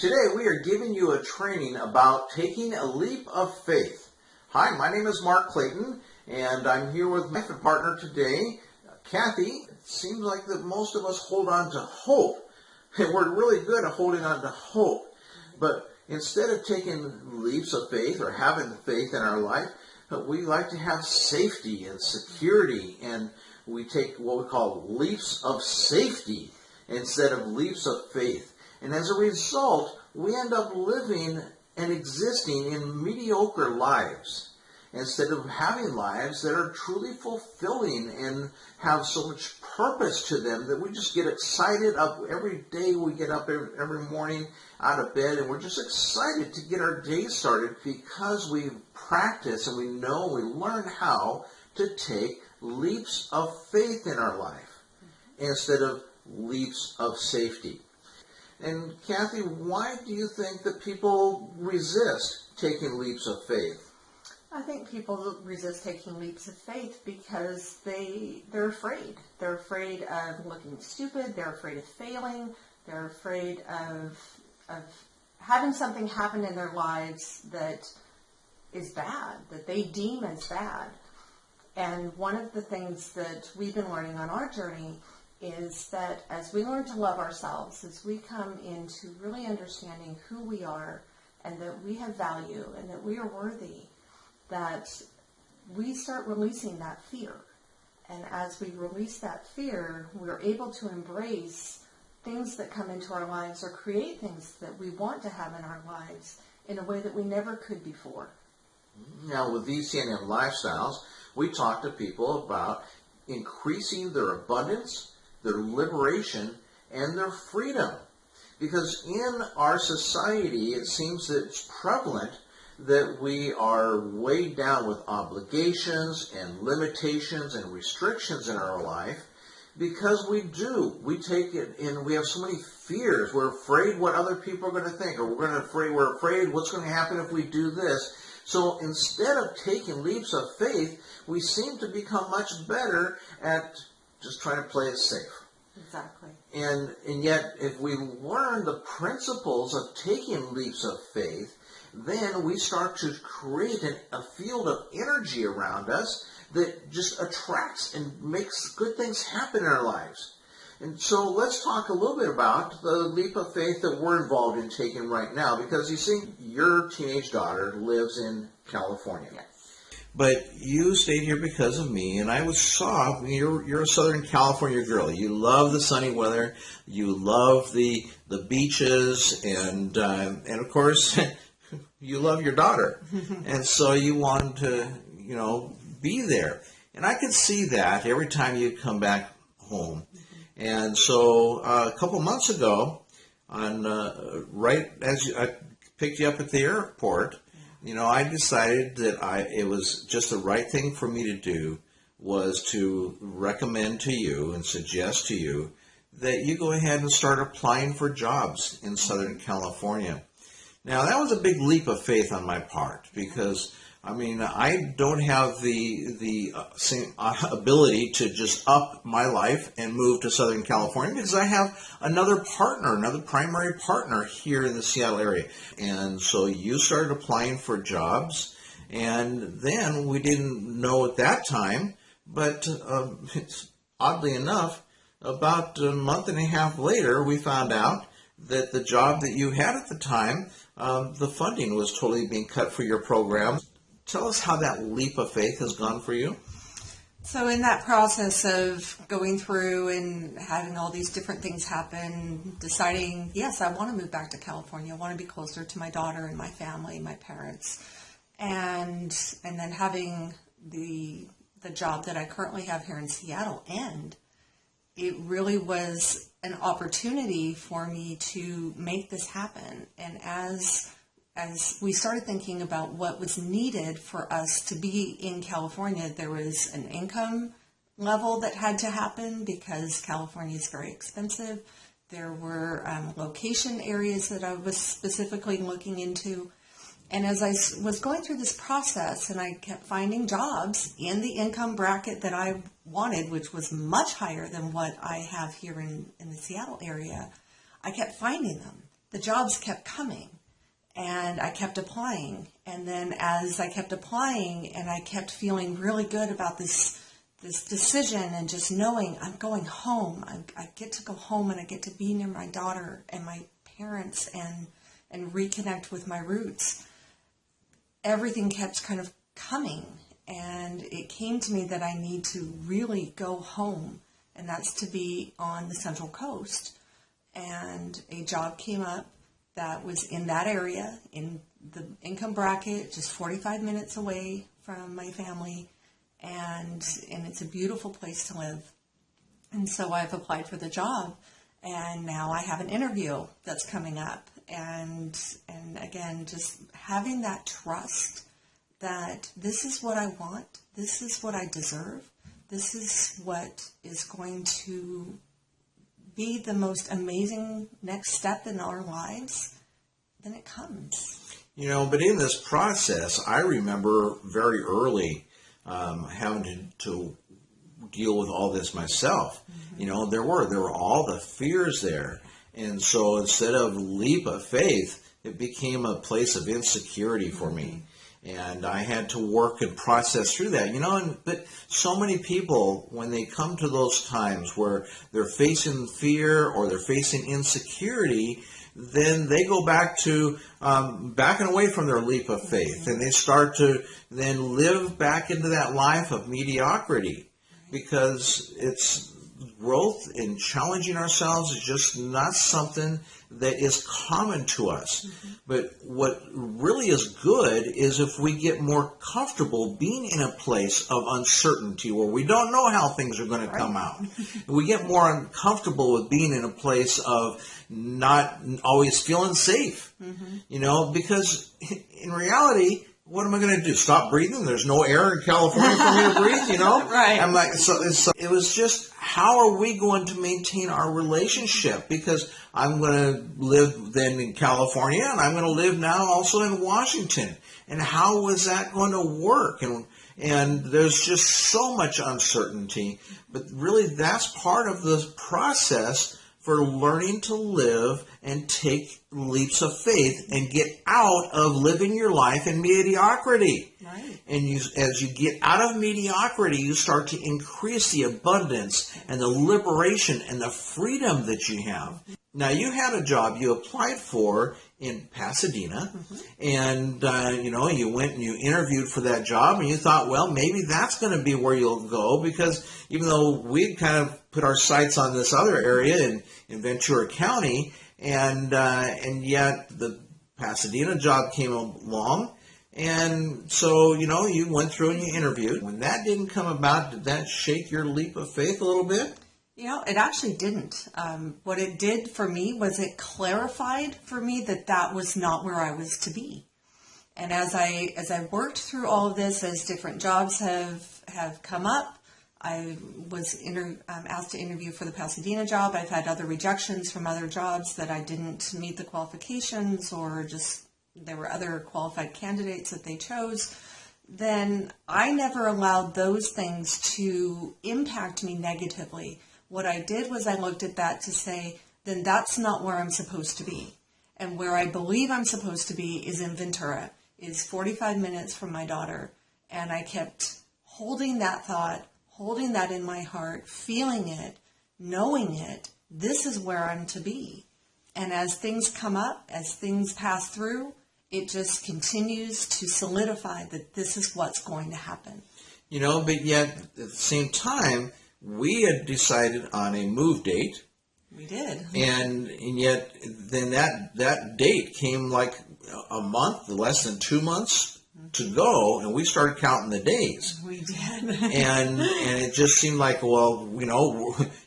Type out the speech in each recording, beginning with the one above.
Today we are giving you a training about taking a leap of faith. Hi, my name is Mark Clayton, and I'm here with my partner today, Kathy. It seems like that most of us hold on to hope, and we're really good at holding on to hope. But instead of taking leaps of faith or having faith in our life, we like to have safety and security, and we take what we call leaps of safety instead of leaps of faith. And as a result, we end up living and existing in mediocre lives instead of having lives that are truly fulfilling and have so much purpose to them that we just get excited up every day. We get up every morning out of bed and we're just excited to get our day started because we've practiced and we know, we learn how to take leaps of faith in our life instead of leaps of safety. And Kathy, why do you think that people resist taking leaps of faith? I think people resist taking leaps of faith because they're afraid. They're afraid of looking stupid. They're afraid of failing. They're afraid of having something happen in their lives that is bad, that they deem as bad. And one of the things that we've been learning on our journey is that as we learn to love ourselves, as we come into really understanding who we are and that we have value and that we are worthy, that we start releasing that fear. And as we release that fear, we're able to embrace things that come into our lives or create things that we want to have in our lives in a way that we never could before. Now, with ECNM Lifestyles, we talk to people about increasing their abundance, their liberation, and their freedom. Because in our society, it seems that it's prevalent that we are weighed down with obligations and limitations and restrictions in our life because we take it and we have so many fears. We're afraid what other people are going to think, or we're afraid what's going to happen if we do this. So instead of taking leaps of faith, we seem to become much better at just trying to play it safe. Exactly. And yet, if we learn the principles of taking leaps of faith, then we start to create a field of energy around us that just attracts and makes good things happen in our lives. And so let's talk a little bit about the leap of faith that we're involved in taking right now, because you see, your teenage daughter lives in California. Yes. But you stayed here because of me, and I saw you're a Southern California girl. You love the sunny weather, you love the beaches, and of course, you love your daughter, and so you wanted to, be there. And I could see that every time you come back home. And so a couple months ago, right as I picked you up at the airport, I decided that it was just the right thing for me to do was to recommend to you and suggest to you that you go ahead and start applying for jobs in Southern California. Now, that was a big leap of faith on my part because, I don't have the same ability to just up my life and move to Southern California because I have another primary partner here in the Seattle area. And so you started applying for jobs, and then we didn't know at that time, but oddly enough, about a month and a half later, we found out that the job that you had at the time, the funding was totally being cut for your program. Tell us how that leap of faith has gone for you. So in that process of going through and having all these different things happen, deciding, yes, I want to move back to California. I want to be closer to my daughter and my family, my parents. And then having the job that I currently have here in Seattle end, it really was an opportunity for me to make this happen. And as we started thinking about what was needed for us to be in California, there was an income level that had to happen because California is very expensive. There were location areas that I was specifically looking into. And as I was going through this process and I kept finding jobs in the income bracket that I wanted, which was much higher than what I have here in the Seattle area, I kept finding them. the jobs kept coming. And I kept applying. And then as I kept applying and I kept feeling really good about this decision and just knowing I'm going home, I get to go home and I get to be near my daughter and my parents and reconnect with my roots, everything kept kind of coming. And it came to me that I need to really go home, and that's to be on the Central Coast. And a job came up that was in that area, in the income bracket, just 45 minutes away from my family, and it's a beautiful place to live. And so I've applied for the job, and now I have an interview that's coming up. And again, just having that trust that this is what I want, this is what I deserve, this is what is going to be the most amazing next step in our lives, then it comes. But in this process, I remember very early having to deal with all this myself. Mm-hmm. There were all the fears there. And so instead of leap of faith, it became a place of insecurity for me. And I had to work and process through that, but so many people, when they come to those times where they're facing fear or they're facing insecurity, then they go back to backing away from their leap of faith, and they start to then live back into that life of mediocrity, because it's growth and challenging ourselves is just not something that is common to us. Mm-hmm. But what really is good is if we get more comfortable being in a place of uncertainty where we don't know how things are going to come out. We get more uncomfortable with being in a place of not always feeling safe, because in reality, what am I going to do? Stop breathing? There's no air in California for me to breathe, Right. I'm like, so it was just, how are we going to maintain our relationship? Because I'm going to live then in California, and I'm going to live now also in Washington. And how is that going to work? And there's just so much uncertainty. But really, that's part of the process for learning to live and take leaps of faith and get out of living your life in mediocrity. Right. And as you get out of mediocrity, you start to increase the abundance and the liberation and the freedom that you have. Now, you had a job you applied for in Pasadena, and you went and you interviewed for that job, and you thought, well, maybe that's going to be where you'll go, because even though we'd kind of put our sights on this other area in Ventura County, and yet the Pasadena job came along, and so you went through and you interviewed. When that didn't come about, did that shake your leap of faith a little bit? It actually didn't. What it did for me was it clarified for me that was not where I was to be. And as I worked through all of this, as different jobs have come up, I was asked to interview for the Pasadena job. I've had other rejections from other jobs that I didn't meet the qualifications, or just there were other qualified candidates that they chose. Then I never allowed those things to impact me negatively. What I did was I looked at that to say, then that's not where I'm supposed to be. And where I believe I'm supposed to be is in Ventura, is 45 minutes from my daughter. And I kept holding that thought, holding that in my heart, feeling it, knowing it, this is where I'm to be. And as things come up, as things pass through, it just continues to solidify that this is what's going to happen. But yet at the same time, we had decided on a move date. We did. And yet then that date came like a month, less than 2 months to go, and we started counting the days. We did. and it just seemed like, well,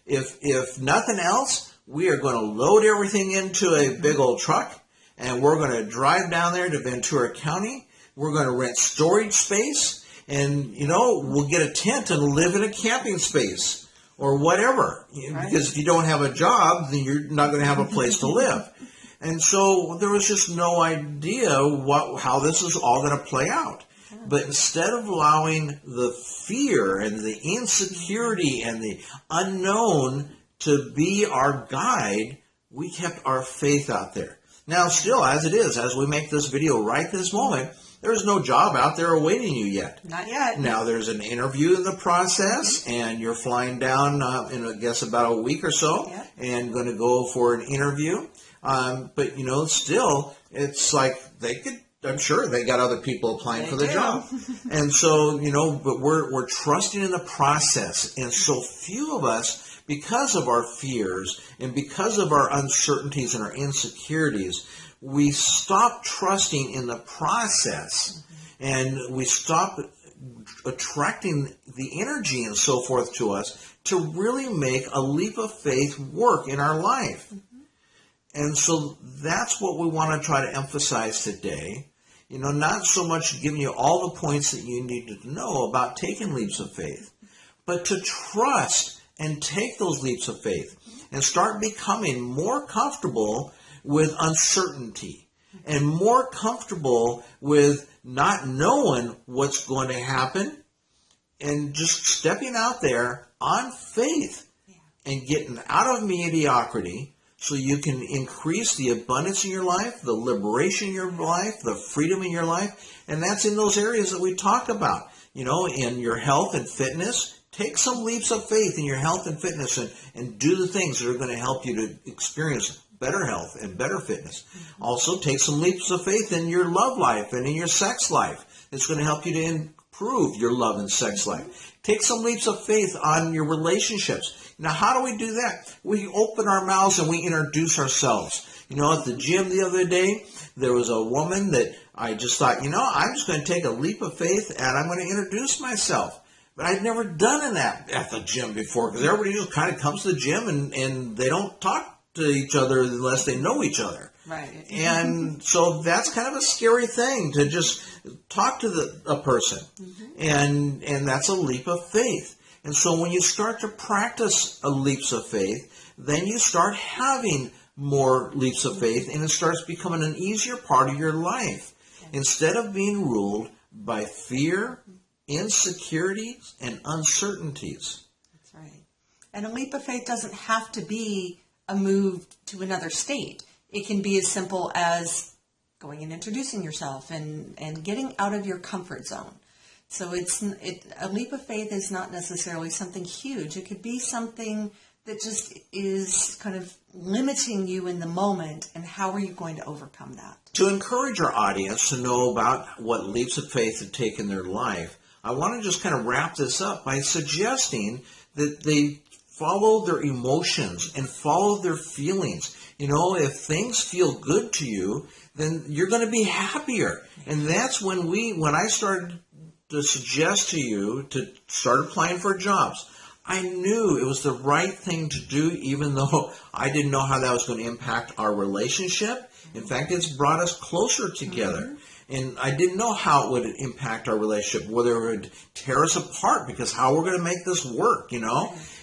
if nothing else, we are going to load everything into a big old truck, and we're going to drive down there to Ventura County. We're going to rent storage space. And, we'll get a tent and live in a camping space or whatever. Right. Because if you don't have a job, then you're not going to have a place to live. And so there was just no idea how this was all going to play out. Yeah. But instead of allowing the fear and the insecurity and the unknown to be our guide, we kept our faith out there. Now, still, as it is, as we make this video right this moment, there's no job out there awaiting you yet. Not yet. Now, there's an interview in the process, and you're flying down in, I guess, about a week or so, Yep. and going to go for an interview. But, still, it's like I'm sure they got other people applying for the job. And so, but we're trusting in the process. And so few of us, because of our fears and because of our uncertainties and our insecurities, we stop trusting in the process, and we stop attracting the energy and so forth to us to really make a leap of faith work in our life. And so that's what we want to try to emphasize today. Not so much giving you all the points that you need to know about taking leaps of faith, but to trust and take those leaps of faith and start becoming more comfortable with uncertainty and more comfortable with not knowing what's going to happen, and just stepping out there on faith and getting out of mediocrity so you can increase the abundance in your life, the liberation in your life, the freedom in your life. And that's in those areas that we talk about, in your health and fitness. Take some leaps of faith in your health and fitness and do the things that are going to help you to experience better health and better fitness. Also, take some leaps of faith in your love life and in your sex life. It's going to help you to improve your love and sex life. Take some leaps of faith on your relationships. Now, how do we do that? We open our mouths and we introduce ourselves. At the gym the other day, there was a woman that I just thought, I'm just going to take a leap of faith and I'm going to introduce myself. But I'd never done that at the gym before, because everybody just kind of comes to the gym and they don't talk to each other unless they know each other. Right. And so that's kind of a scary thing, to just talk to a person. And that's a leap of faith. And so when you start to practice leaps of faith, then you start having more leaps of faith, and it starts becoming an easier part of your life. Instead of being ruled by fear, insecurities, and uncertainties. That's right. And a leap of faith doesn't have to be a move to another state. It can be as simple as going and introducing yourself and getting out of your comfort zone. So a leap of faith is not necessarily something huge. It could be something that just is kind of limiting you in the moment, and how are you going to overcome that? To encourage our audience to know about what leaps of faith to take in their life, I want to just kind of wrap this up by suggesting that they follow their emotions and follow their feelings. If things feel good to you, then you're going to be happier. And that's when I started to suggest to you to start applying for jobs. I knew it was the right thing to do, even though I didn't know how that was going to impact our relationship. In fact, it's brought us closer together. And I didn't know how it would impact our relationship, whether it would tear us apart, because how we're going to make this work,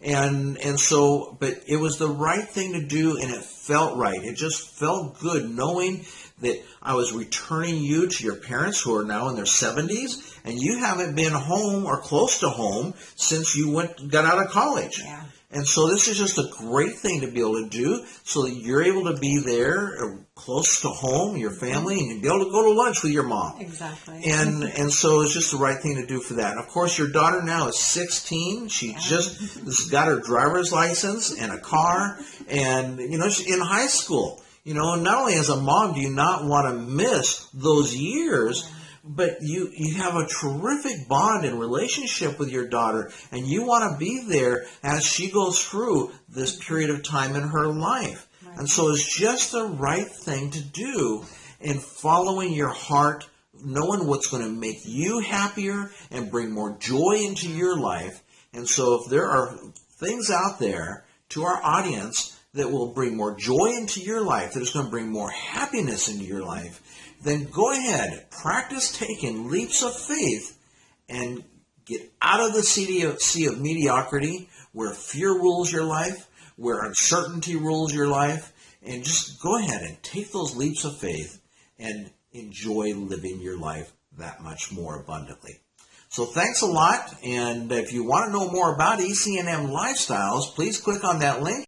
And so, but it was the right thing to do, and it felt right. It just felt good knowing that I was returning you to your parents, who are now in their 70s, and you haven't been home or close to home since you got out of college. Yeah. And so this is just a great thing to be able to do, so that you're able to be there close to home, your family, and be able to go to lunch with your mom. Exactly. And so it's just the right thing to do for that. And of course, your daughter now is 16. She just got her driver's license and a car, and she's in high school. Not only as a mom do you not want to miss those years, but you have a terrific bond and relationship with your daughter, and you want to be there as she goes through this period of time in her life. Right. And so it's just the right thing to do in following your heart, knowing what's going to make you happier and bring more joy into your life. And so if there are things out there to our audience that will bring more joy into your life, that is going to bring more happiness into your life, then go ahead, practice taking leaps of faith and get out of the sea of mediocrity, where fear rules your life, where uncertainty rules your life, and just go ahead and take those leaps of faith and enjoy living your life that much more abundantly. So thanks a lot, and if you want to know more about ECNM Lifestyles, please click on that link.